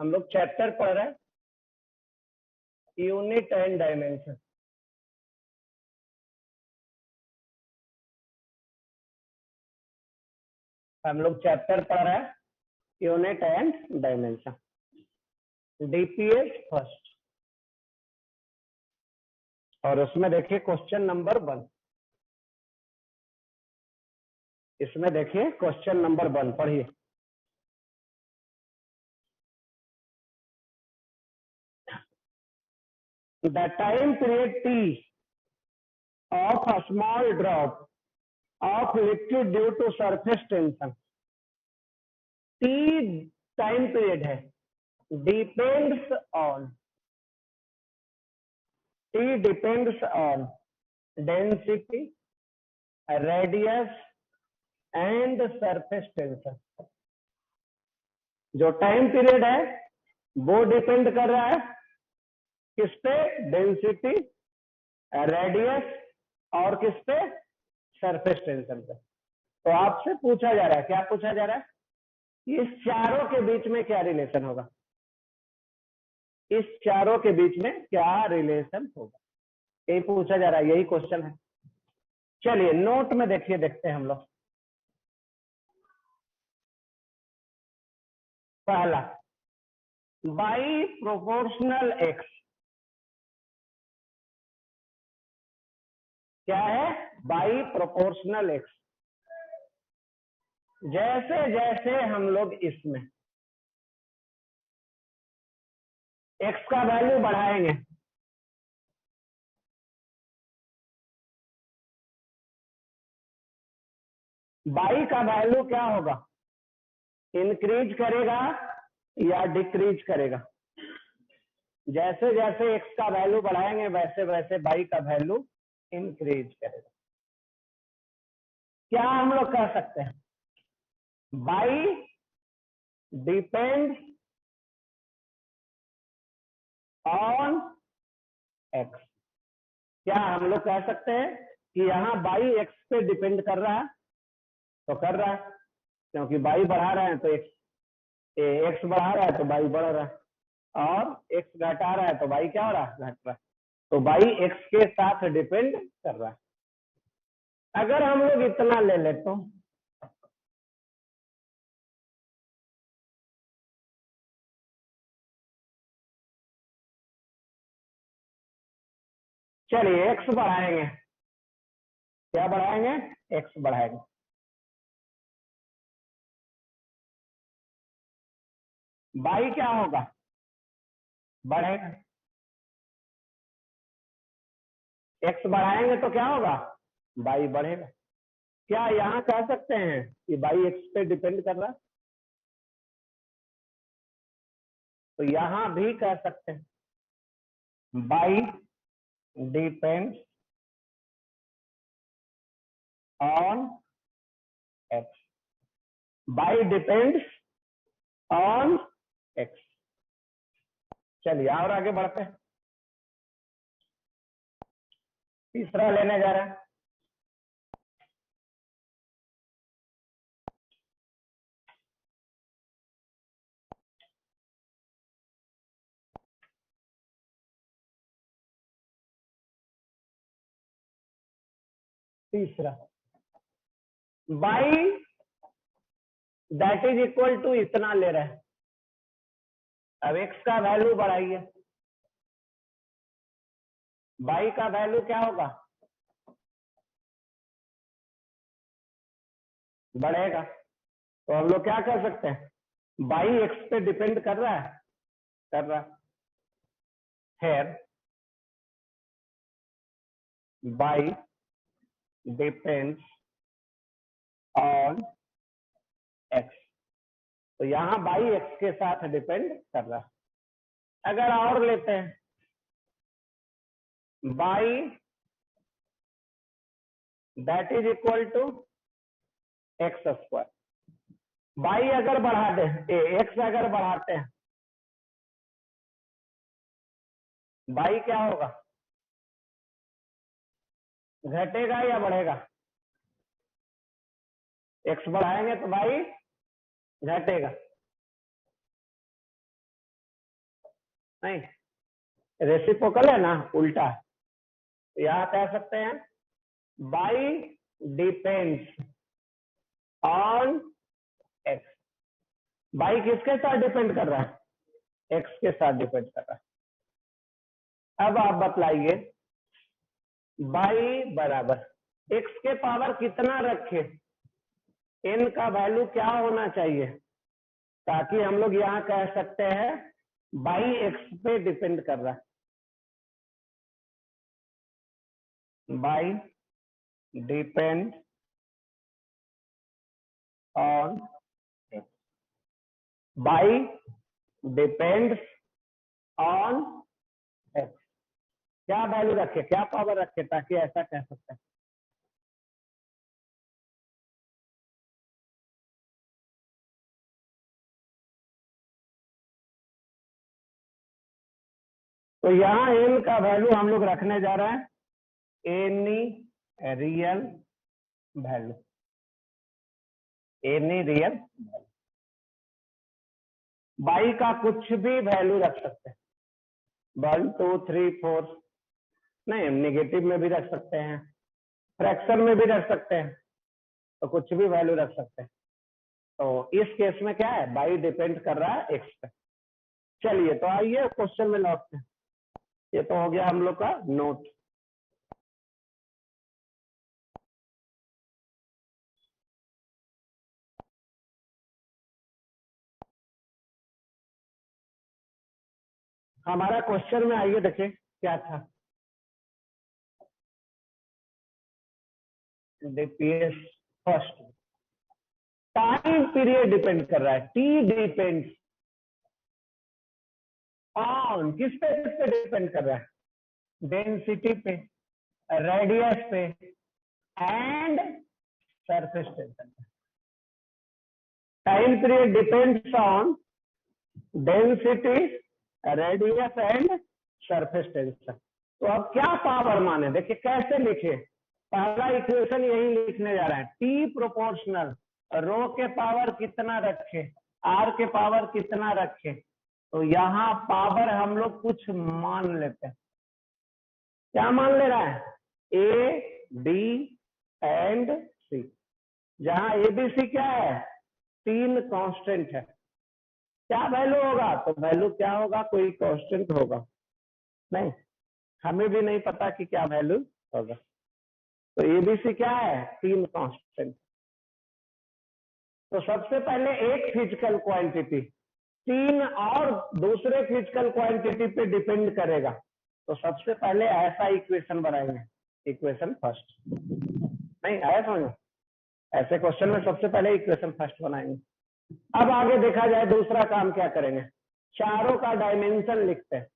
हम लोग चैप्टर पढ़ रहे हैं यूनिट एंड डायमेंशन। हम लोग चैप्टर पढ़ रहे हैं unit and dimension, DPS first. और उसमें देखिए क्वेश्चन नंबर 1, इसमें देखिए क्वेश्चन नंबर 1 पढ़िए। The time period T of a small drop of liquid due to surface tension, T time period है, depends on T depends on density, radius and surface tension। जो time period है वो depend कर रहा है किस पे? डेंसिटी, रेडियस और किस पे? सरफेस टेंशन पे। तो आपसे पूछा जा रहा है, क्या पूछा जा रहा है? इस चारों के बीच में क्या रिलेशन होगा? इस चारों के बीच में क्या रिलेशन होगा, यही पूछा जा रहा है, यही क्वेश्चन है। चलिए नोट में देखिए, देखते हैं हम लोग। पहला, बाई प्रोपोर्शनल एक्स। क्या है? By proportional x. जैसे जैसे हम लोग इसमें एक्स का वैल्यू बढ़ाएंगे, बाई का वैल्यू क्या होगा? इंक्रीज करेगा या डिक्रीज करेगा? जैसे जैसे एक्स का वैल्यू बढ़ाएंगे वैसे वैसे बाई का वैल्यू इंक्रीज करेगा। क्या हम लोग कह सकते हैं? By depends on x. क्या हम लोग कह सकते हैं कि यहाँ बाई एक्स पे डिपेंड कर रहा है? तो कर रहा है, क्योंकि बाई बढ़ा रहे हैं तो एक्स बढ़ा रहा है तो बाई बढ़ रहा है, और एक्स घटा रहा है तो बाई क्या हो रहा है? घट रहा है। तो बाई एक्स के साथ डिपेंड कर रहा है। अगर हम लोग इतना ले ले तो चलिए एक्स बढ़ाएंगे। क्या बढ़ाएंगे? एक्स बढ़ाएंगे। बाई क्या होगा? बढ़ेगा। एक्स बढ़ाएंगे तो क्या होगा? बाई बढ़ेगा। क्या यहाँ कह सकते हैं कि बाई एक्स पे डिपेंड कर रहा है? तो यहाँ भी कह सकते हैं by depends on x. By depends on x. चलिए और आगे बढ़ते हैं। तीसरा लेने जा रहा है। तीसरा, by that is equal to इतना ले रहे हैं। अब एक्स का वैल्यू बढ़ाइए, बाई का वैल्यू क्या होगा? बढ़ेगा। तो हम लोग क्या कर सकते हैं? बाई एक्स पे डिपेंड कर रहा है? कर रहा है। By depends on x. तो यहाँ बाई एक्स के साथ डिपेंड कर रहा है। अगर और लेते हैं, by that is equal to x square. By अगर बढ़ा दे, एक्स अगर बढ़ाते हैं, बाई क्या होगा? घटेगा या बढ़ेगा? एक्स बढ़ाएंगे तो बाई घटेगा। नहीं, रेसिप्रोकल है ना, उल्टा। तो यहाँ कह सकते हैं by depends on x. By किसके साथ डिपेंड कर रहा है? एक्स के साथ डिपेंड कर रहा है। अब आप बतलाइए, बाई बराबर एक्स के पावर कितना रखे, एन का वैल्यू क्या होना चाहिए, ताकि हम लोग यहाँ कह सकते हैं बाई एक्स पे डिपेंड कर रहा है। By depend on x, by depends on x, क्या वैल्यू रखे, क्या पावर रखे, ताकि ऐसा कह सकते हैं। तो यहाँ एन का वैल्यू हम लोग रखने जा रहे हैं any real value, any real. By का कुछ भी वैल्यू रख सकते हैं, 1 2 3 4, नहीं नेगेटिव में भी रख सकते हैं, फ्रैक्शन में भी रख सकते हैं, तो कुछ भी वैल्यू रख सकते हैं। तो इस केस में क्या है, बाई डिपेंड कर रहा है एक्स पे। चलिए तो आइए क्वेश्चन में लौटते हैं। ये तो हो गया हम लोग का नोट। हमारा क्वेश्चन में आइए देखिए क्या था। DPS first, time period depend कर रहा है, टी डिपेंड ऑन किस पे डिपेंड कर रहा है, डेंसिटी पे, रेडियस पे एंड सरफेस टेंशन पे। Time period depends on density, radius and surface tension. तो अब क्या पावर माने, देखिए कैसे लिखे। पहला इक्वेशन यही लिखने जा रहे हैं, टी प्रोपोर्शनल रो के पावर कितना रखे, आर के पावर कितना रखे। तो यहाँ पावर हम लोग कुछ मान लेते हैं। क्या मान ले रहा है, ए बी एंड सी। जहां ए बी सी क्या है, 3 कांस्टेंट है। क्या वैल्यू होगा, तो वैल्यू क्या होगा, कोई कांस्टेंट होगा नहीं, हमें भी नहीं पता कि क्या वैल्यू होगा। तो एबीसी क्या है, 3 कांस्टेंट। तो सबसे पहले एक फिजिकल क्वांटिटी 3 और दूसरे फिजिकल क्वांटिटी पे डिपेंड करेगा। तो सबसे पहले ऐसा इक्वेशन बनाएंगे, इक्वेशन फर्स्ट। नहीं आया समझ, ऐसे क्वेश्चन में सबसे पहले इक्वेशन फर्स्ट बनाएंगे। अब आगे देखा जाए दूसरा काम क्या करेंगे, चारों का डायमेंशन लिखते हैं।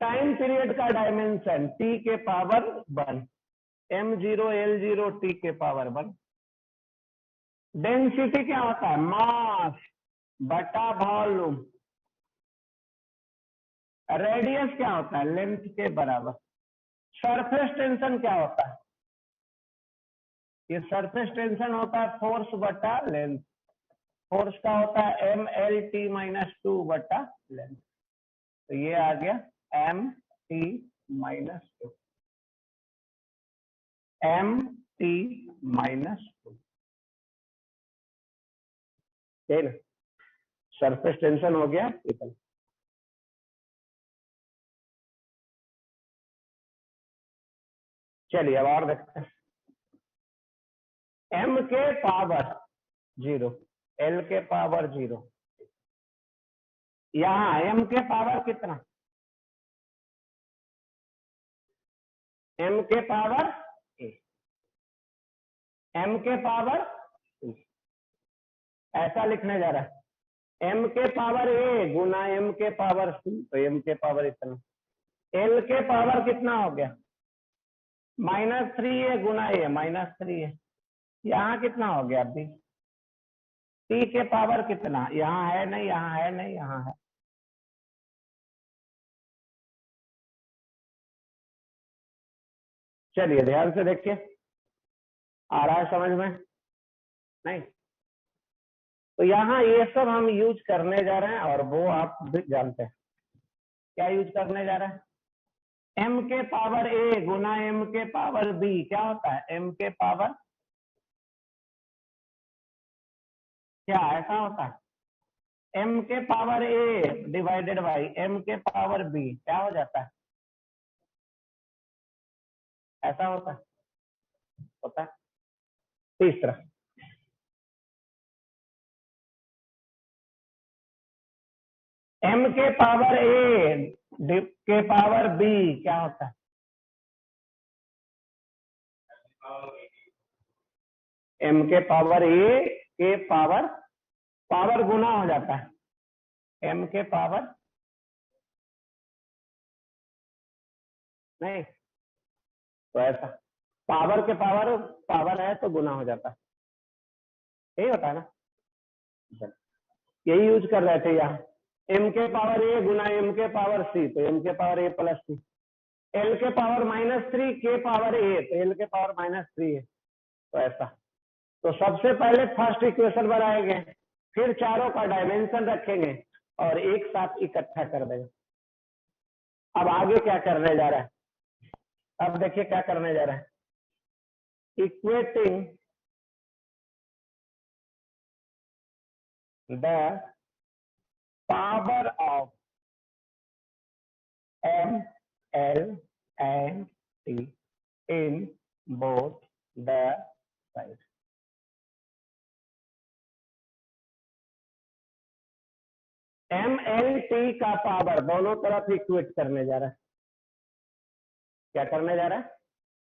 टाइम पीरियड का डायमेंशन टी के पावर 1, m0 l0 टी के पावर 1। डेंसिटी क्या होता है, मास बटा वॉल्यूम। रेडियस क्या होता है, लेंथ के बराबर। सरफेस टेंशन क्या होता है, ये सरफेस टेंशन होता है फोर्स बटा लेंथ। फोर्स का होता है mlt - 2 बटा लेंथ। तो ये आ गया mt - 2, mt - 2, ठीक है। सरफेस टेंशन हो गया इतना। चलिए अब और देखते हैं, m के पावर 0, l के पावर 0। यहाँ m के पावर कितना, m के पावर a, m के पावर a। ऐसा लिखने जा रहा है, m के पावर a गुना m के पावर c, तो m के पावर इतना। l के पावर कितना हो गया, -3a गुना a, -3a। यहाँ कितना हो गया b। t के पावर कितना, यहाँ है नहीं, यहाँ है नहीं, यहाँ है। चलिए ध्यान से देखिए, आ रहा है समझ में, नहीं। तो यहाँ ये सब हम यूज करने जा रहे हैं और वो आप भी जानते हैं। क्या यूज करने जा रहा है? m के पावर a गुना m के पावर b क्या होता है? m के पावर क्या ऐसा होता है? m के power a divided by m के पावर b क्या हो जाता है? ऐसा होता है? तीसरा m के पावर a के पावर b क्या होता है? m के पावर a के पावर गुना हो जाता है m के पावर नहीं, तो ऐसा पावर के पावर है तो गुना हो जाता है, यही होता है ना। यही यूज कर रहे थे यहाँ, m के पावर a गुना m के पावर c, तो m के power a plus c, l के पावर -3 के पावर a, तो l के पावर -3 है, तो ऐसा। तो सबसे पहले फर्स्ट इक्वेशन बनाएंगे, फिर चारों का डायमेंशन रखेंगे और एक साथ इकट्ठा कर देंगे। अब आगे क्या करने जा रहा है? अब देखिए क्या करने जा रहा है, equating the power of m, l and t in both the sides। m l t का पावर दोनों तरफ इक्वेट करने जा रहा है। क्या करने जा रहा है?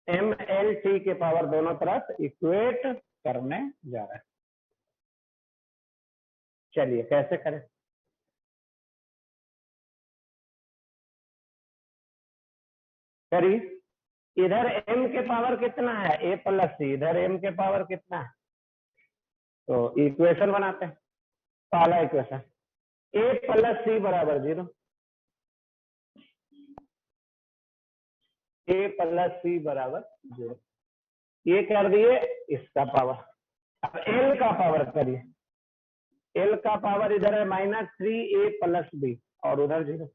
m l t के पावर दोनों तरफ इक्वेट करने जा रहा है। चलिए कैसे करें? करिए, इधर m के पावर कितना है? a प्लस सी, इधर m के पावर कितना है? तो इक्वेशन बनाते हैं। पहला इक्वेशन a प्लस सी बराबर 0, a प्लस सी बराबर 0, ये कर दिए इसका पावर। अब l का पावर करिए, l का पावर इधर है -3a प्लस b और उधर 0,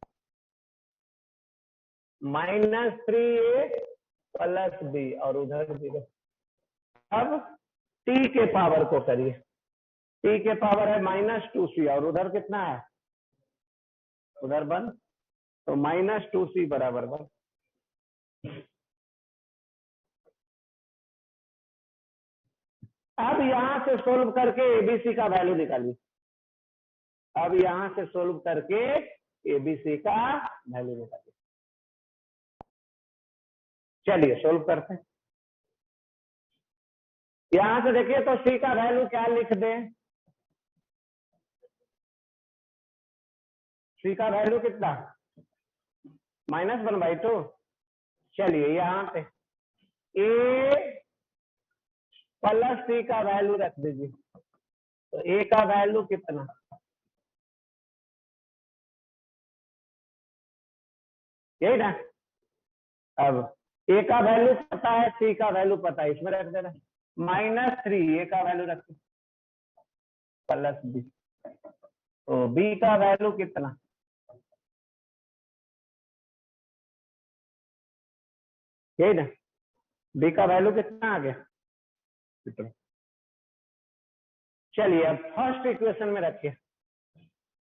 -3a प्लस b और उधर 0। अब t के पावर को करिए, t के पावर है -2c और उधर कितना है? उधर 1, तो -2c बराबर 1। अब यहां से सोल्व करके एबीसी का वैल्यू निकालिए। अब यहां से सोल्व करके एबीसी का वैल्यू निकालिए। चलिए सोल्व करते हैं। यहां से देखिए तो सी का वैल्यू क्या लिख दें? सी का वैल्यू कितना? -1/2। चलिए यहां पे ए प्लस सी का वैल्यू रख दीजिए, तो ए का वैल्यू कितना? यही ना। अब ए का वैल्यू पता है, सी का वैल्यू पता है, इसमें रख देना -3, ए का वैल्यू रख प्लस बी, तो बी का वैल्यू कितना? यही ना, बी का वैल्यू कितना आ गया? कितना? चलिए अब फर्स्ट इक्वेशन में रखिए,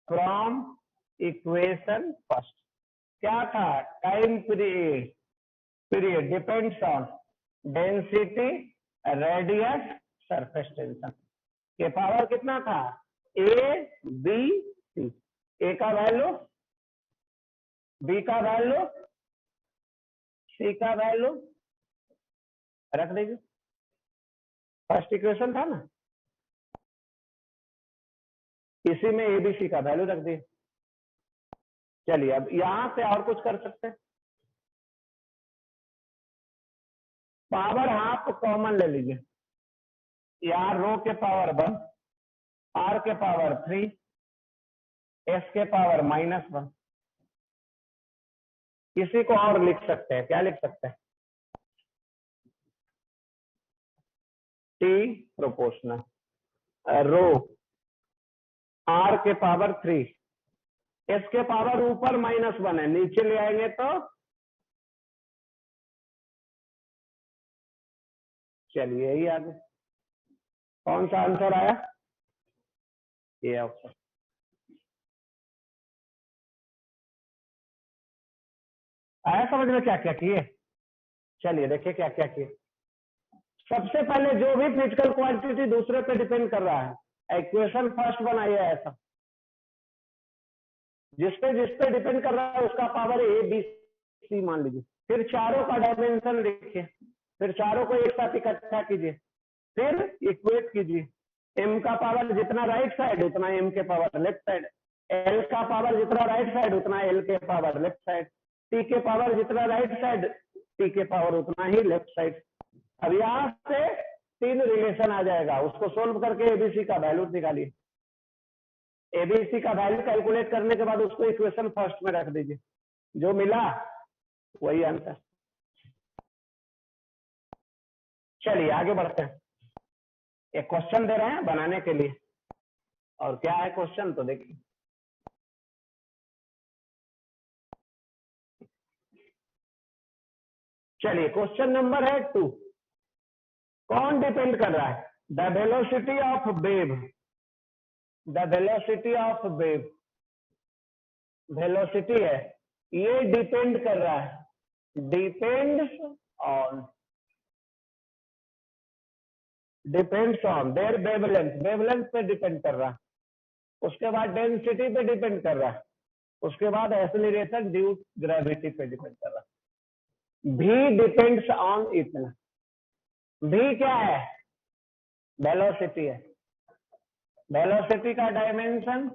फ्रॉम इक्वेशन फर्स्ट क्या था? Time period depends on density, radius, surface tension. के पावर कितना था? ए बी सी, ए का वैल्यू, बी का वैल्यू, सी का वैल्यू रख दीजिए। फर्स्ट इक्वेशन था ना, इसी में एबीसी का वैल्यू रख दिए। चलिए अब यहां से और कुछ कर सकते हैं, पावर हाफ कॉमन ले लीजिए, यहाँ रो के पावर 1, आर के पावर 3, एस के पावर -1। किसी को और लिख सकते हैं, क्या लिख सकते हैं? टी प्रोपोर्शनल रो आर के पावर 3, इसके पावर ऊपर -1 है, नीचे ले आएंगे तो चलिए यही आगे कौन सा आंसर आया, ये ऑप्शन। आया समझ में क्या क्या किए? चलिए देखिए क्या क्या किए। सबसे पहले जो भी फिजिकल क्वांटिटी दूसरे पे डिपेंड कर रहा है, इक्वेशन फर्स्ट बनाइए ऐसा, जिस पे डिपेंड कर रहा है उसका पावर ए बी सी मान लीजिए, फिर चारों का डायमेंशन लिखिए, फिर चारों को एक साथ इकट्ठा कीजिए, फिर इक्वेट कीजिए। एम का पावर जितना राइट साइड उतना एम के पावर लेफ्ट साइड, एल का पावर जितना राइट साइड उतना एल के पावर लेफ्ट साइड, टी के पावर जितना राइट साइड टी के पावर उतना ही लेफ्ट साइड। अब यहां से 3 रिलेशन आ जाएगा, उसको सोल्व करके एबीसी का वैल्यू निकालिए। एबीसी का वैल्यू कैलकुलेट करने के बाद उसको इक्वेशन फर्स्ट में रख दीजिए, जो मिला वही आंसर। चलिए आगे बढ़ते हैं। एक क्वेश्चन दे रहे हैं बनाने के लिए, और क्या है क्वेश्चन तो देखिए। चलिए क्वेश्चन नंबर है 2। कौन डिपेंड कर रहा है? The velocity of wave, the velocity of wave, velocity है, ये डिपेंड कर रहा है, depends on, depends on their wavelength, wavelength पे डिपेंड कर रहा है, उसके बाद डेंसिटी पे डिपेंड कर रहा है, उसके बाद एक्सीलरेशन ड्यू ग्रेविटी पे डिपेंड कर रहा है। भी डिपेंड्स ऑन इतना, भी क्या है? वेलोसिटी है, वेलोसिटी का डायमेंशन,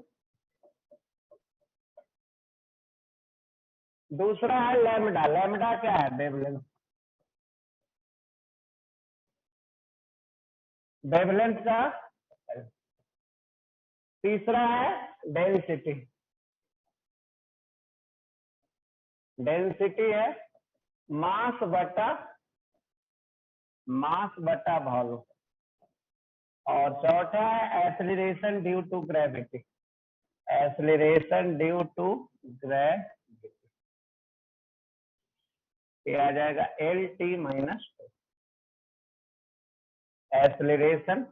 दूसरा है लैम्डा, लैम्डा क्या है? वेवलेंथ, वेवलेंथ का, तीसरा है डेंसिटी, डेंसिटी है मास बटा वॉल्यूम, और चौथा है acceleration due to gravity, acceleration due to gravity, ये आ जाएगा L T minus acceleration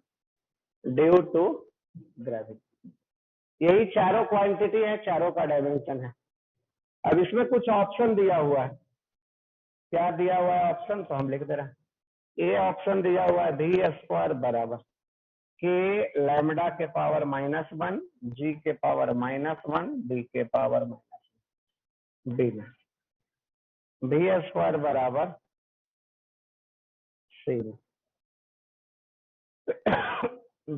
due to gravity. यही चारों क्वांटिटी है, चारों का डायमेंशन है। अब इसमें कुछ ऑप्शन दिया हुआ है, क्या दिया हुआ है ऑप्शन, तो हम लिख दे रहे हैं। ये ऑप्शन दिया हुआ है वी स्क्वायर बराबर के लैम्डा के पावर -1, जी के पावर -1, डी के पावर -1, डी में वी स्क्वायर बराबर सी में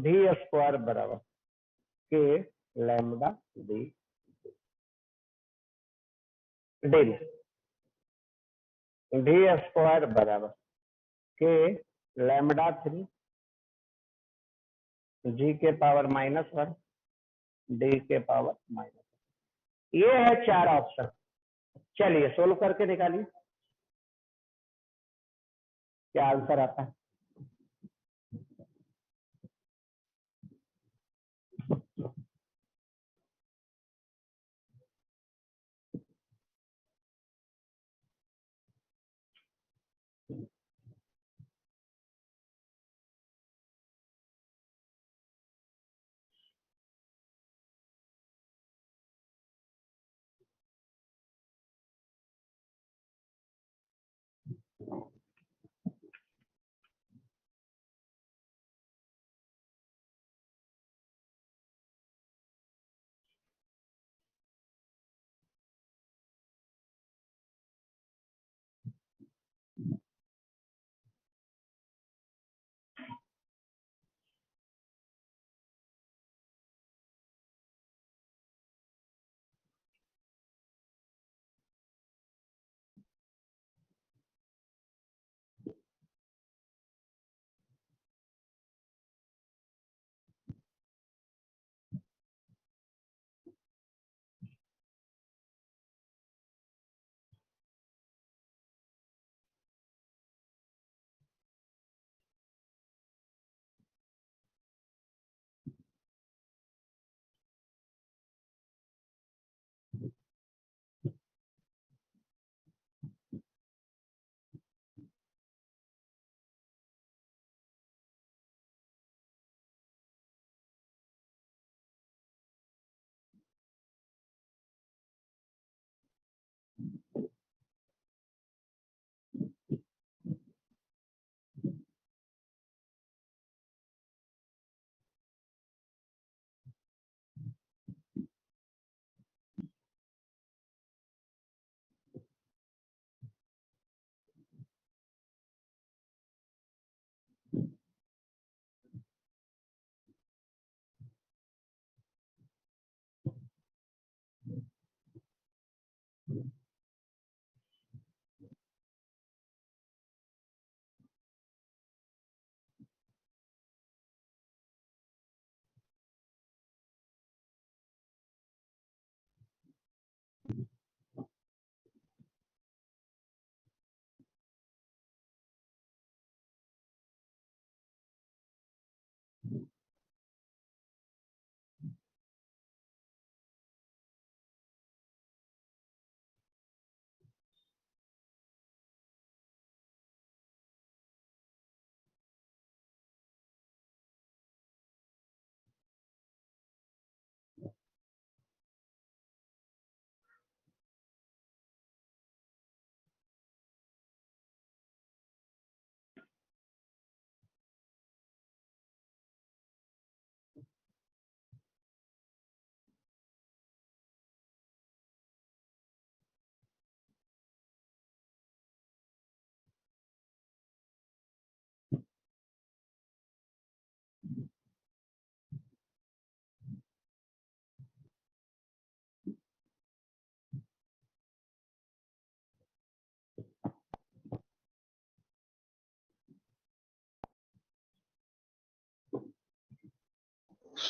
वी स्क्वायर बराबर के लैम्डा डी, डी में वी स्क्वायर बराबर के λ3, जी के पावर -1, डी के पावर -1। ये है 4 ऑप्शन। चलिए सोल्व करके निकालिए क्या आंसर आता है।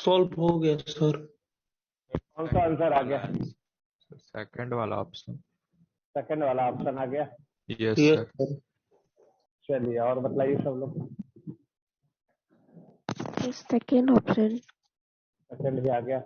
सॉल्व हो गया सर। कौन सा आंसर आ गया? सेकंड वाला ऑप्शन। सेकंड वाला ऑप्शन आ गया। Yes yes sir. सर। चलिए और बताइए सब लोग। Second option. सेकंड भी आ गया।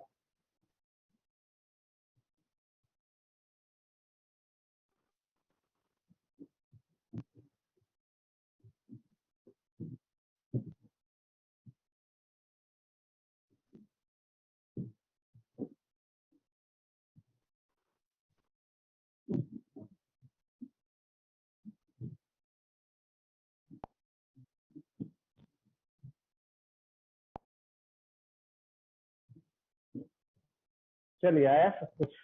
चलिए आया सब कुछ।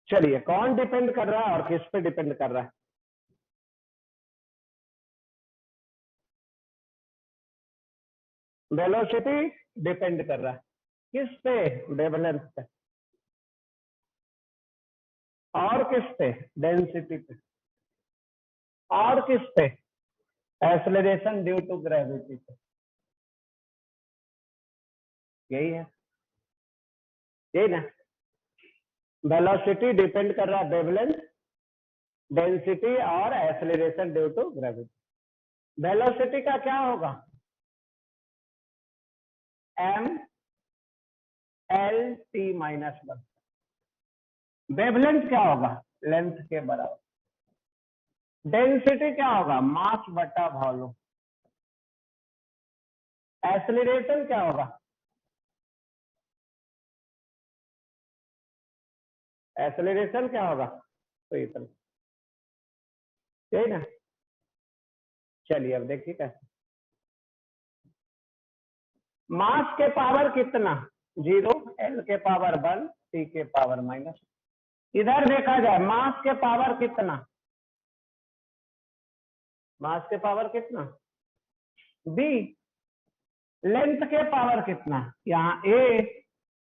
चलिए कौन डिपेंड कर रहा है और किस पे डिपेंड कर रहा है? वेलोसिटी डिपेंड कर रहा है किस पे? वेवलेंथ पे। और किस पे? डेंसिटी पे। और किस पे? एक्सेलरेशन ड्यू टू ग्रेविटी पे। यही है, यही ना। वेलोसिटी डिपेंड कर रहा है वेवलेंथ, डेंसिटी और acceleration due to gravity. Velocity का क्या होगा? m l t minus 1। Wavelength क्या होगा? लेंथ के बराबर। डेंसिटी क्या होगा? मास बटा वॉल्यूम। एक्सेलरेशन क्या होगा? एक्सेलरेशन क्या होगा? तो इतना, यही ना। चलिए अब देखिए कैसे। मास के पावर कितना? 0, एल के पावर 1, टी के पावर -। इधर देखा जाए मास के पावर कितना? मास के पावर कितना? बी। लेंथ के पावर कितना? यहाँ ए,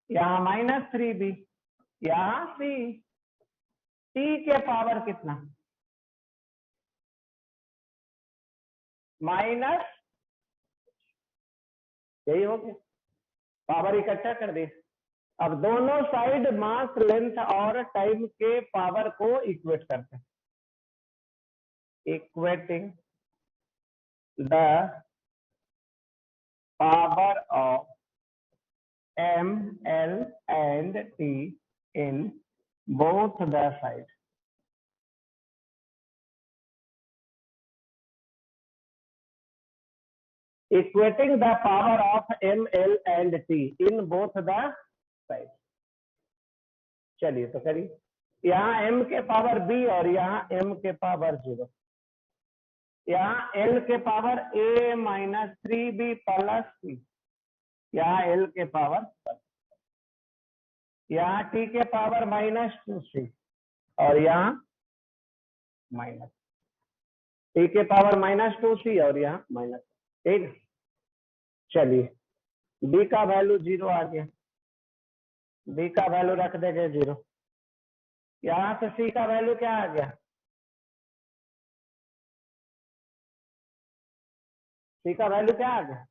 यहाँ -3b, यहाँ सी। टी के पावर कितना? माइनस, यही हो गया। पावर इकट्ठा कर दिए। अब दोनों साइड मास, लेंथ और टाइम के पावर को इक्वेट करते हैं। Equating the power of m, l and t in both the sides. Equating the power of m, l and t in both the sides. चलिए तो करिए। यहाँ m के पावर b और यहाँ m के पावर 0। यहाँ l के power a -3b plus c। यहाँ l के पावर, यहाँ t के पावर -2c और यहाँ माइनस t के पावर -2c और यहाँ माइनस। ठीक। चलिए b का वैल्यू 0 आ गया। b का वैल्यू रख देंगे 0। यहाँ से c का वैल्यू क्या आ गया? c का वैल्यू क्या आ गया?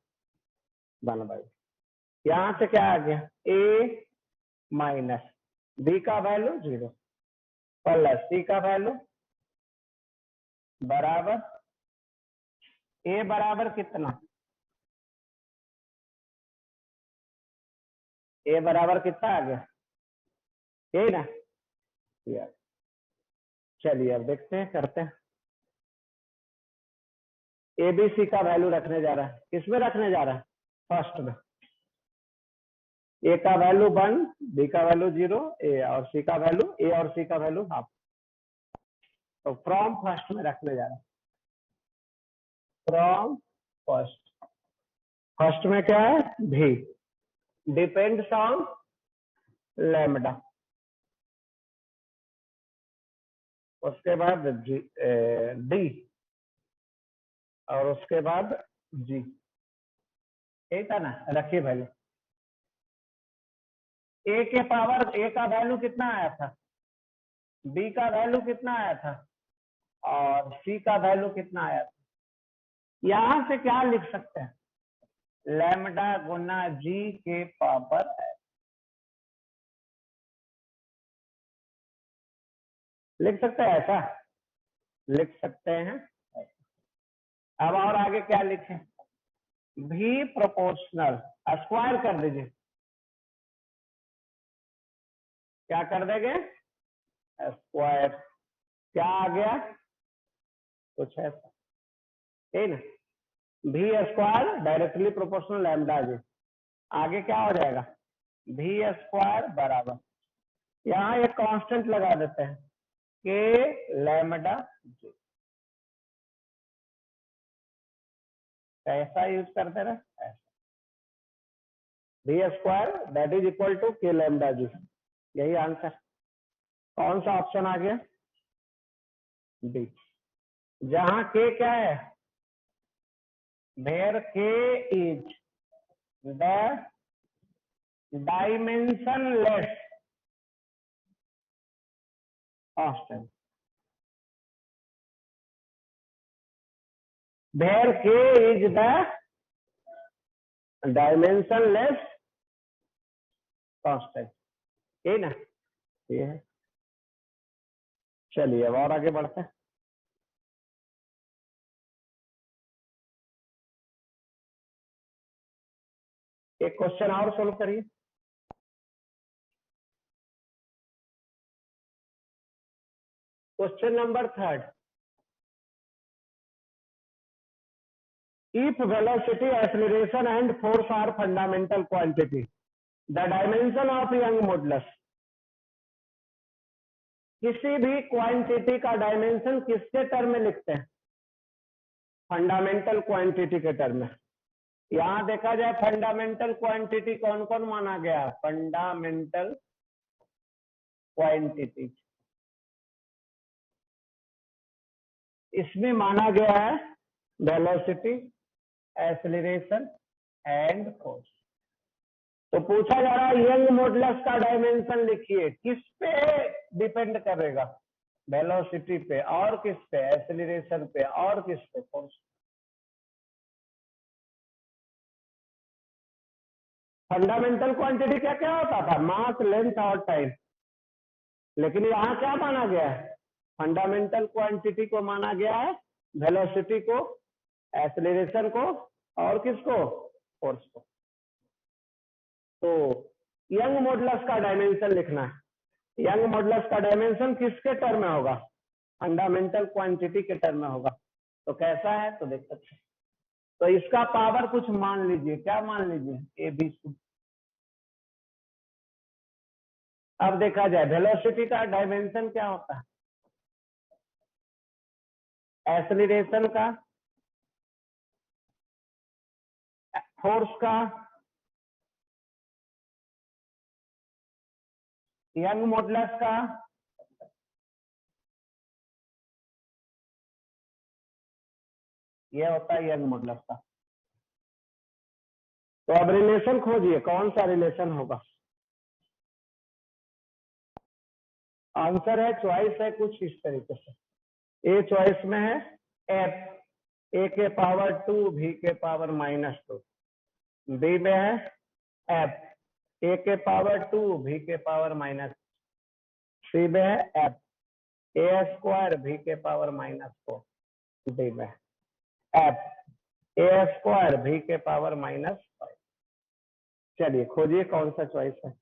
1/। यहाँ से क्या आ गया? a माइनस b का वैल्यू 0 प्लस c का वैल्यू बराबर a बराबर कितना? a बराबर कितना आ गया? यही ना। चलिए अब देखते हैं, करते हैं। एबीसी का वैल्यू रखने जा रहा है। किसमें रखने जा रहा है? फर्स्ट में। ए का वैल्यू 1, बी का वैल्यू 0, ए और सी का वैल्यू, ए और सी का वैल्यू हाफ। तो फ्रॉम फर्स्ट में रखने जा रहा है। From first. फर्स्ट में क्या है? भी डिपेंड्स ऑन लैम्डा। उसके बाद डी और उसके बाद जी। यही था ना, रखिए वैल्यू। ए के पावर ए का वैल्यू कितना आया था, बी का वैल्यू कितना आया था, और सी का वैल्यू कितना आया था। यहां से क्या लिख सकते हैं, लैम्डा गुना जी के पावर है, लिख सकते हैं ऐसा, लिख सकते हैं। अब और आगे क्या लिखें, भी प्रोपोर्शनल, स्क्वायर कर दीजिए, क्या कर देंगे, स्क्वायर, क्या आ गया, कुछ ऐसा, ठीक ना, भी स्क्वायर डायरेक्टली प्रोपोर्शनल लैम्डा जी, आगे क्या हो जाएगा, भी स्क्वायर बराबर, यहाँ एक कांस्टेंट लगा देते हैं, के लैम्डा जी, कैसा यूज करते रहे, ऐसा, भी square that is equal to k lambda g, यही आंसर। कौन सा ऑप्शन आ गया, डी, जहां के क्या है, where k is the dimensionless constant, where k is the dimensionless constant, ये ना, ये है। चलिए अब और आगे बढ़ते हैं। एक क्वेश्चन और सोल्व करिए। Question number 3, if velocity, acceleration and force are fundamental quantity, the dimension of Young modulus, किसी भी क्वांटिटी का डायमेंशन किसके टर्म में लिखते हैं, फंडामेंटल क्वांटिटी के टर्म में। यहां देखा जाए फंडामेंटल क्वांटिटी कौन कौन माना गया, फंडामेंटल क्वांटिटी इसमें माना गया है वेलोसिटी, एक्सीलरेशन एंड फोर्स। तो पूछा जा रहा है यंग मॉडुलस का डायमेंशन लिखिए, किस पे डिपेंड करेगा, वेलोसिटी पे, और किस पे, एक्सीलरेशन पे, और किस पे, फोर्स। फंडामेंटल क्वांटिटी क्या क्या होता था, मास, लेंथ और टाइम, लेकिन यहाँ क्या माना गया है, फंडामेंटल क्वांटिटी को माना गया है, वेलोसिटी को, एक्सीलरेशन को, और किसको, फोर्स को। तो यंग मॉडुलस का डायमेंशन लिखना है, यंग मॉडुलस का डायमेंशन किसके टर्म में होगा, फंडामेंटल क्वांटिटी के टर्म में होगा। तो कैसा है, तो देख सकते हैं। तो इसका पावर कुछ मान लीजिए, क्या मान लीजिए, ए बी सी। अब देखा जाए वेलोसिटी का डायमेंशन क्या होता है, एक्सीलरेशन का, फोर्स का, यंग मॉडुलस का, ये होता है यंग मॉडुलस का। तो अब रिलेशन खोजिए, कौन सा रिलेशन होगा। आंसर है, चॉइस है कुछ इस तरीके से, ए चॉइस में है एफ, ए के पावर 2 भी के पावर -2, बी में है एफ, ए के पावर 2 भी के पावर -, सी में है एफ, ए स्क्वायर भी के पावर -4, डी में एफ, ए स्क्वायर भी के पावर -5। चलिए खोजिए कौन सा चॉइस है।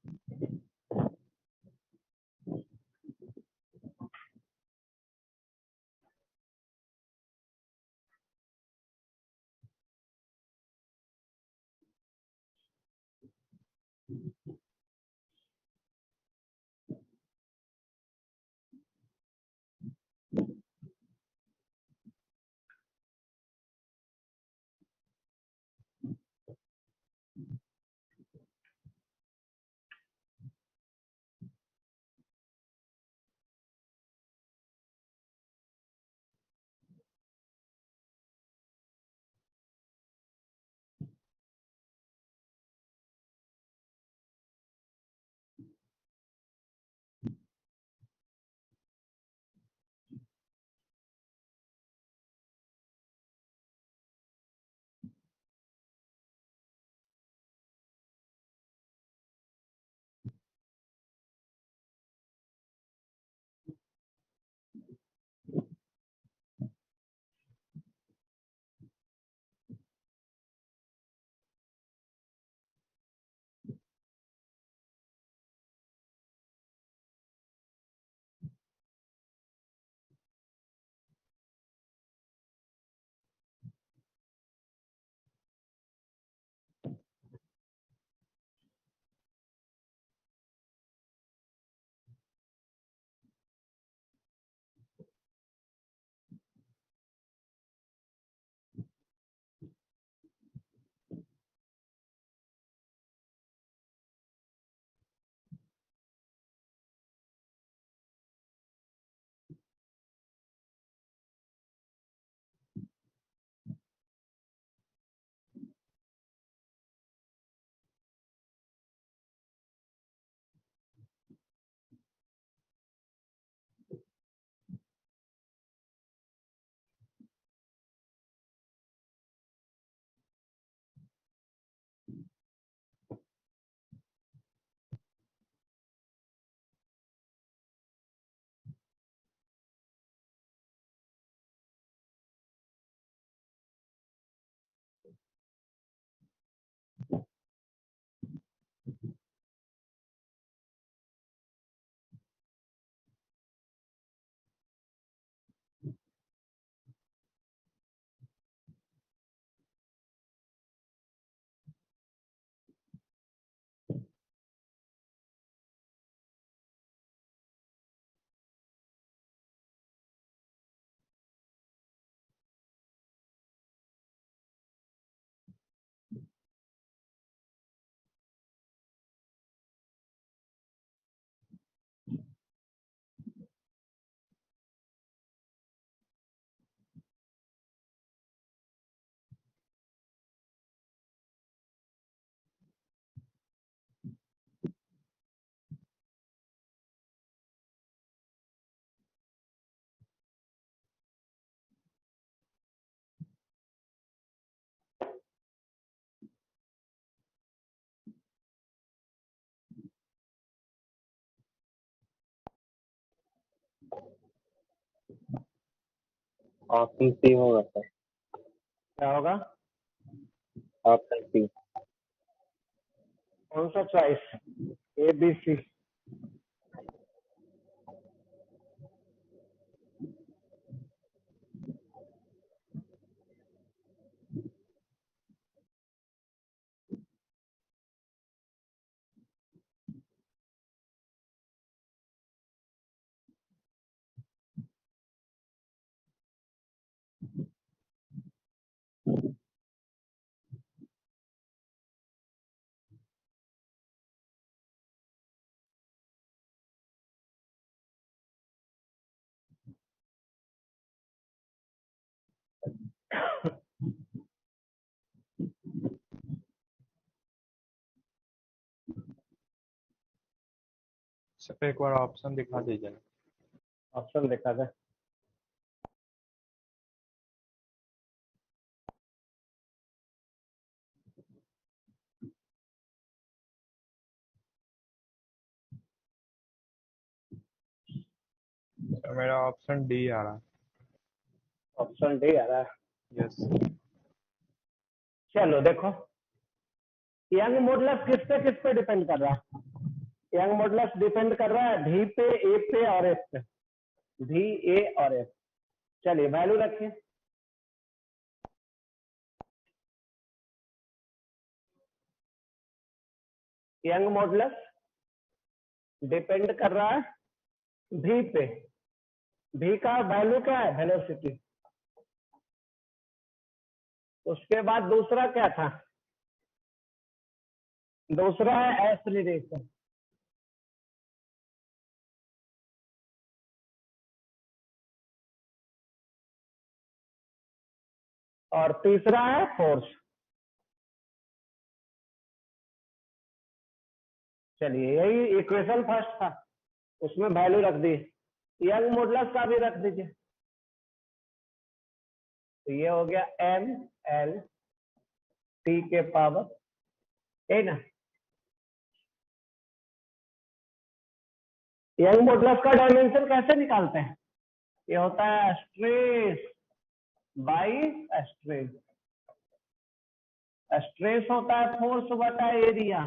ऑप्शन सी होगा सर। क्या होगा? Option C. कौन सा choice? A B C? Sir एक बार ऑप्शन दिखा दीजिए। ऑप्शन देखा था। सर मेरा ऑप्शन डी आ रहा। ऑप्शन डी आ रहा है। यस। चलो देखो, यंग मॉडुलस किस पे डिपेंड कर रहा है? यंग मॉडुलस डिपेंड कर रहा है भी पे, ए पे और एफ पे। भी, ए और एफ। चलिए वैल्यू रखिए। यंग मॉडुलस डिपेंड कर रहा है भी पे। भी का वैल्यू क्या है? वेलोसिटी। उसके बाद दूसरा क्या था? दूसरा है एक्सीलरेशन। और तीसरा है फोर्स। चलिए यही इक्वेशन फर्स्ट था, उसमें वैल्यू रख दी। यंग मॉडुलस का भी रख दीजिए। तो ये हो गया एम एल टी के पावर, है ना। यंग मॉडुलस का डायमेंशन कैसे निकालते हैं? ये होता है स्ट्रेस बाई स्ट्रेन। स्ट्रेस होता है फोर्स बटा एरिया,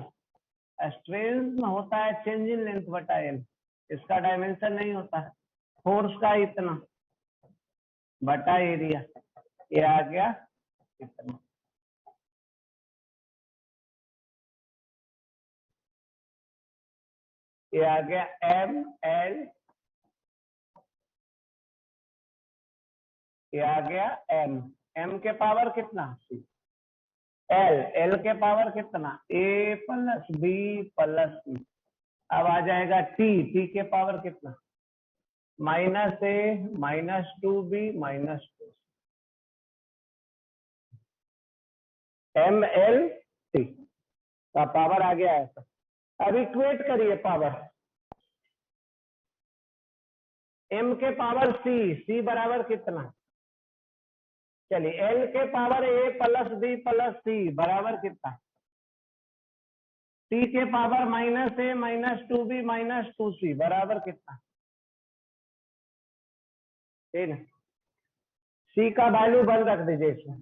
स्ट्रेन होता है चेंज इन लेंथ बटा एल। इसका डायमेंशन नहीं होता है, फोर्स का इतना बटा एरिया। ये आ गया इतना। ये आ गया एम एल, ये आ गया एम। एम के पावर कितना? एल। एल के पावर कितना? A plus B plus C. अब आ जाएगा टी। टी के पावर कितना? Minus A minus two B minus two. M L T का पावर आ गया ऐसा। अब इक्वेट करिए पावर। एम के पावर सी, सी बराबर कितना? चलिए एल के power A plus B plus C बराबर कितना? टी के power minus A minus two B minus to C बराबर कितना? ठीक है, सी का वैल्यू वन रख दीजिए इसमें।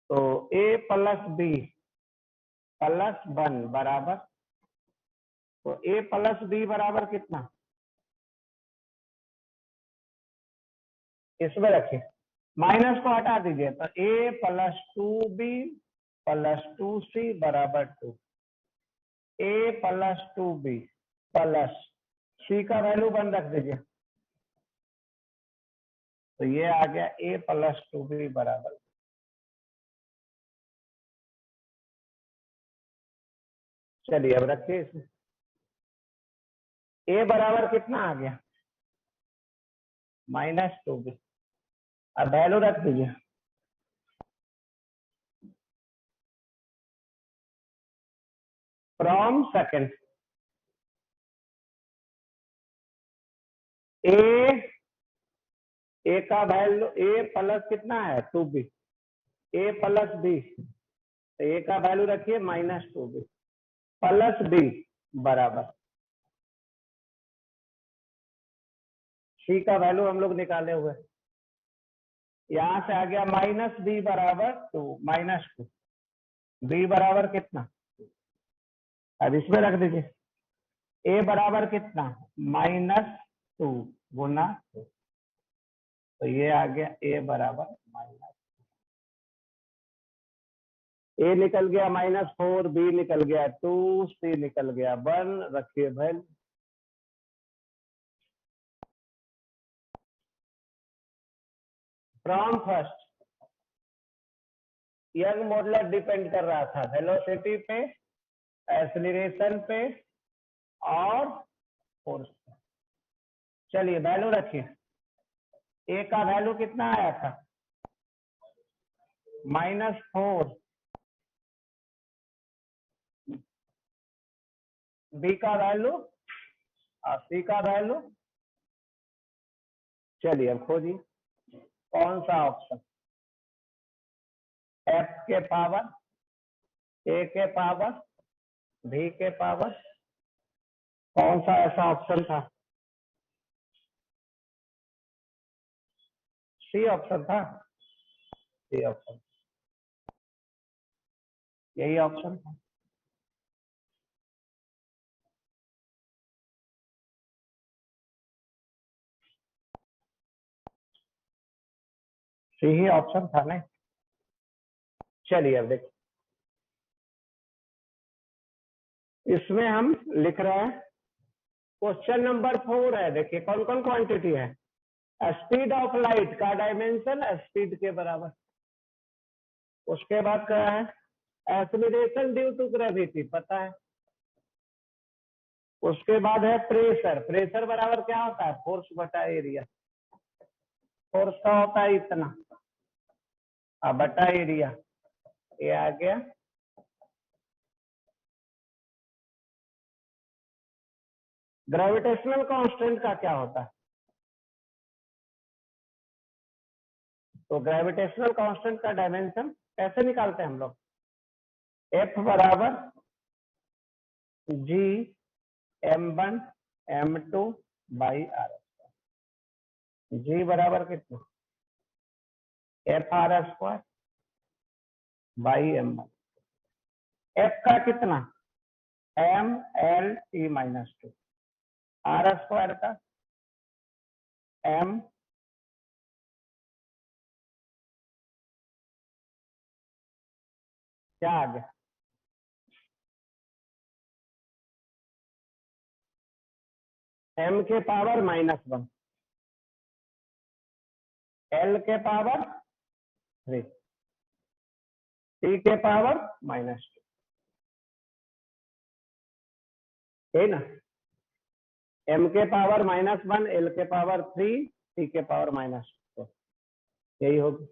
तो A plus B plus one बराबर, तो ए प्लस बी बराबर कितना? इसमें रखिए, माइनस को हटा दीजिए। तो A plus two B plus two C बराबर two. A plus two B plus C का वैल्यू वन रख दीजिए। तो ये आ गया ए प्लस टू बी बराबर। चलिए अब रखिए इसमें। ए बराबर कितना आ गया? Minus two B. अब वैल्यू रख दीजिए। फ्रॉम सेकंड, ए का वैल्यू, ए प्लस कितना है? Two B. A plus B, A का वैल्यू रखिए minus two B plus B बराबर, सी का वैल्यू हम लोग निकाले हुए। यहां से आ गया माइनस बी बराबर 2, -2। बी बराबर कितना, अब इसमें रख दीजिए। ए बराबर कितना, -2 गुना 2। तो ये आ गया ए बराबर माइनस, ए निकल गया -4, बी निकल गया 2, सी निकल गया 1। रखिए value. From first young modulus depend कर रहा था वेलोसिटी पे, एक्सीलरेशन पे और फोर्स पे। चलिए वैल्यू रखिए। ए का वैल्यू कितना आया था, -4। बी का वैल्यू और सी का वैल्यू। चलिए अब खोजिए कौन सा ऑप्शन, एफ के पावर, ए के पावर, बी के पावर, कौन सा ऐसा ऑप्शन था, सी ऑप्शन था। सी ऑप्शन, यही ऑप्शन था। सी ही ऑप्शन था नहीं। चलिए अब देखिए, इसमें हम लिख रहे हैं क्वेश्चन नंबर 4 है। देखिए कौन कौन क्वांटिटी है, स्पीड ऑफ लाइट का डायमेंशन स्पीड के बराबर। उसके बाद क्या है, एक्सीलरेशन ड्यू टू ग्रेविटी पता है। उसके बाद है प्रेशर, प्रेशर बराबर क्या होता है, फोर्स बटा एरिया। फोर्स का होता है इतना बटा एरिया। ये आ गया। ग्रेविटेशनल कांस्टेंट का क्या होता है, तो ग्रेविटेशनल कांस्टेंट का डायमेंशन कैसे निकालते हैं हम लोग, एफ बराबर जी m1 m2 by are. G बराबर कितना, F R square by m1। F का कितना, m l t -2। R square का m क्या आ गया, m के पावर -1, l के पावर 3, t के पावर -2, है ना। m के पावर -1, l के पावर 3, t के पावर -2, यही होगी।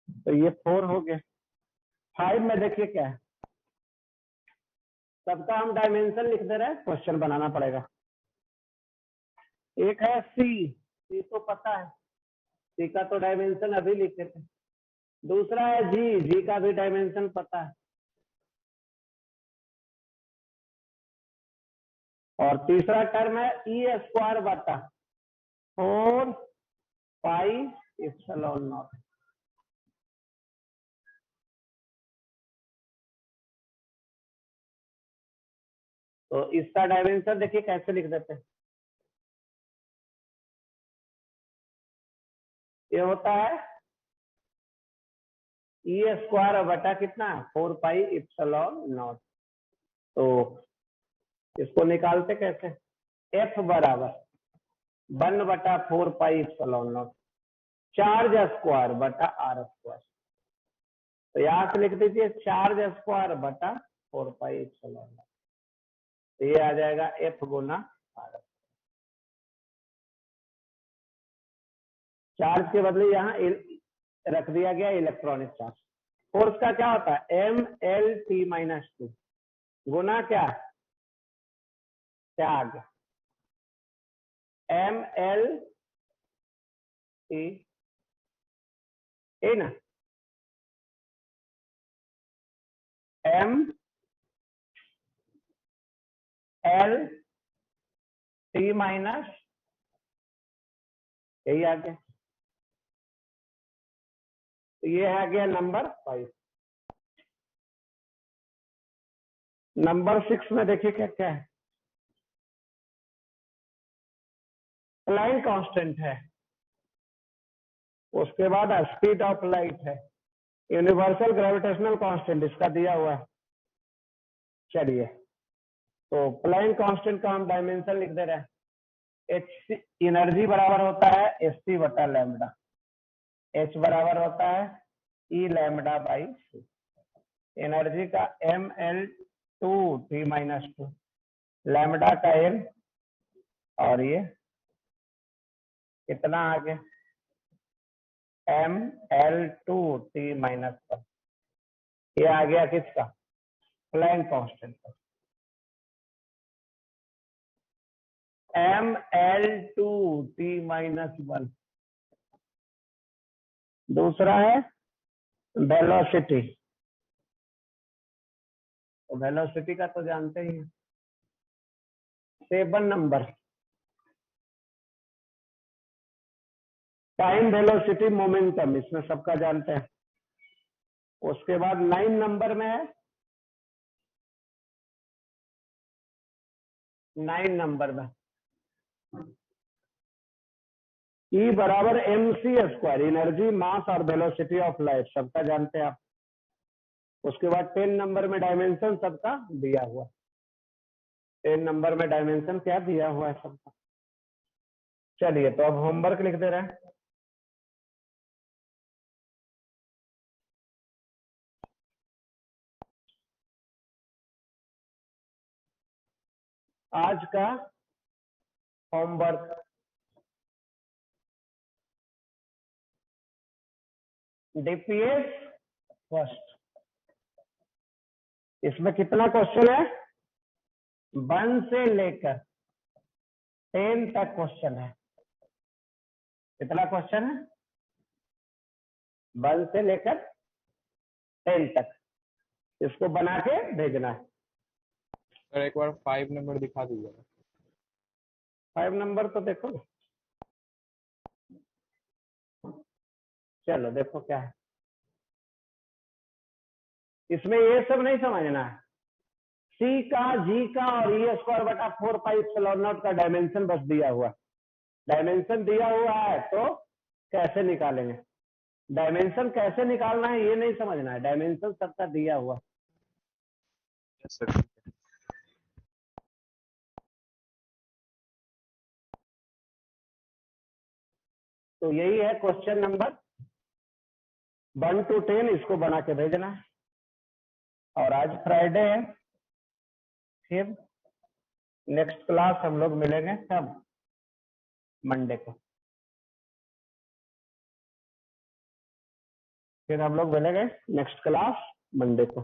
तो ये 4 हो गया। 5 में देखिए क्या है, सबका हम डायमेंशन लिख दे रहे हैं, क्वेश्चन बनाना पड़ेगा। एक है सी, सी तो पता है, सी का तो डायमेंशन अभी लिखे थे। दूसरा है जी, जी का भी डायमेंशन पता है। और तीसरा टर्म है ई स्क्वायर बटा 4 पाई एप्सिलॉन नॉट। तो इसका डायमेंशन देखिए कैसे लिख देते हैं, ये होता है ई स्क्वायर बटा कितना, 4 पाई एप्सिलॉन नॉट। तो इसको निकालते कैसे, एफ बराबर 1 बटा 4 pi epsilon not charge square बटा आर स्क्वायर। तो यहां से लिख दीजिए चार्ज स्क्वायर बटा 4 पाई एप्सिलॉन नॉट। तो ये आ जाएगा एफ गुना आर। चार्ज के बदले यहाँ रख दिया गया इलेक्ट्रॉनिक चार्ज। फोर्स का क्या होता है, एम एल टी -2 गुना क्या, क्या आ गया, एम एल टी, है ना, एम एल टी माइनस, यही आ गया। तो ये है गया नंबर 5। नंबर 6 में देखिए क्या क्या है। प्लैंक कांस्टेंट है, उसके बाद स्पीड ऑफ लाइट है, यूनिवर्सल ग्रेविटेशनल कांस्टेंट इसका दिया हुआ है। चलिए, तो प्लैंक कांस्टेंट का हम डायमेंशन लिख दे रहे हैं। एच एनर्जी बराबर होता है एच बटा लैम्बडा, एच बराबर होता है ई लैम्बडा बाई सी। एनर्जी का ml2t-2, लैम्बडा का एल, और ये कितना आ गया ml2t-1। ये आ गया किसका? प्लैंक कांस्टेंट का। ml2t-1। दूसरा है वेलोसिटी। तो वेलोसिटी का तो जानते ही हैं, 7 नंबर। टाइम वेलोसिटी मोमेंटम, इसमें सबका जानते हैं। उसके बाद 9 नंबर में है, 9 नंबर में E बराबर mc², एनर्जी, मास और वेलोसिटी ऑफ लाइट, सबका जानते हैं आप। उसके बाद 10 नंबर में डायमेंशन सबका दिया हुआ। 10 नंबर में डायमेंशन क्या दिया हुआ है सबका। चलिए, तो अब होमवर्क लिख दे रहे हैं। आज का होमवर्क, डीपीएस फर्स्ट। इसमें कितना क्वेश्चन है? 1 से लेकर 10 तक क्वेश्चन है। कितना क्वेश्चन है? 1 से लेकर 10 तक। इसको बना के भेजना है। सर एक बार 5 नंबर दिखा दीजिएगा। 5 नंबर तो देखो, चलो देखो क्या है इसमें। ये सब नहीं समझना है। सी का, जी का और E²/4πε0 का डायमेंशन बस दिया हुआ। डायमेंशन दिया हुआ है तो कैसे निकालेंगे, डायमेंशन कैसे निकालना है ये नहीं समझना है। डायमेंशन सबका दिया हुआ। Yes sir. तो यही है क्वेश्चन नंबर 1 to 10, इसको बना के भेजना है। और आज फ्राइडे है, फिर नेक्स्ट क्लास हम लोग मिलेंगे तब मंडे को। फिर हम लोग मिलेंगे नेक्स्ट क्लास मंडे को।